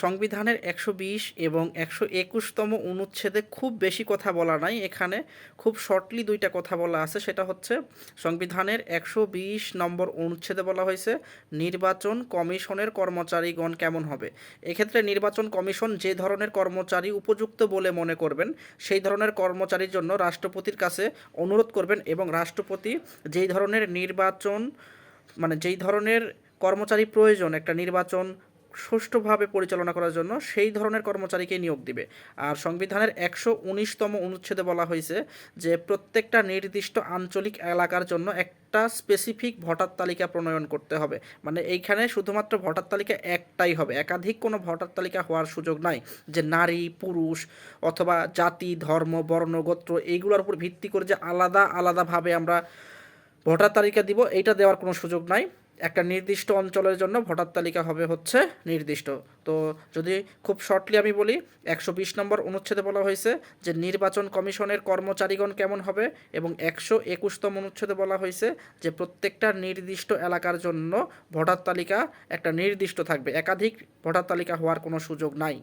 সংবিধানের ১২০ এবং ১২১তম অনুচ্ছেদে খুব বেশি কথা বলা নাই, এখানে খুব শর্টলি দুইটা কথা বলা আছে। সেটা হচ্ছে সংবিধানের ১২০ নম্বর অনুচ্ছেদে বলা হয়েছে নির্বাচন কমিশনের কর্মচারীগণ কেমন হবে। এক্ষেত্রে নির্বাচন কমিশন যে ধরনের কর্মচারী উপযুক্ত বলে মনে করবেন সেই ধরনের কর্মচারীর জন্য রাষ্ট্রপতির কাছে অনুরোধ করবেন, এবং রাষ্ট্রপতি যেই ধরনের নির্বাচন যেই ধরনের কর্মচারী প্রয়োজন একটা নির্বাচন সুষ্ঠুভাবে পরিচালনা করার জন্য সেই ধরনের কর্মচারীকে নিয়োগ দিবে। আর সংবিধানের ১১৯তম অনুচ্ছেদে বলা হয়েছে যে প্রত্যেকটা নির্দিষ্ট আঞ্চলিক এলাকার জন্য একটা স্পেসিফিক ভোটার তালিকা প্রণয়ন করতে হবে। মানে এইখানে শুধুমাত্র ভোটার তালিকা একটাই হবে, একাধিক কোনো ভোটার তালিকা হওয়ার সুযোগ নাই যে নারী পুরুষ অথবা জাতি ধর্ম বর্ণ গোত্র এইগুলোর উপর ভিত্তি করে যে আলাদা আলাদাভাবে আমরা ভোটার তালিকা দিব, এইটা দেওয়ার কোনো সুযোগ নাই। একটা নির্দিষ্ট অঞ্চলের জন্য ভোটার তালিকা হবে হচ্ছে নির্দিষ্ট। তো যদি খুব শর্টলি আমি বলি, ১২০ নম্বর অনুচ্ছেদে বলা হয়েছে যে নির্বাচন কমিশনের কর্মচারীগণ কেমন হবে, এবং ১২১তম অনুচ্ছেদে বলা হয়েছে যে প্রত্যেকটা নির্দিষ্ট এলাকার জন্য ভোটার তালিকা একটা নির্দিষ্ট থাকবে, একাধিক ভোটার তালিকা হওয়ার কোনো সুযোগ নাই।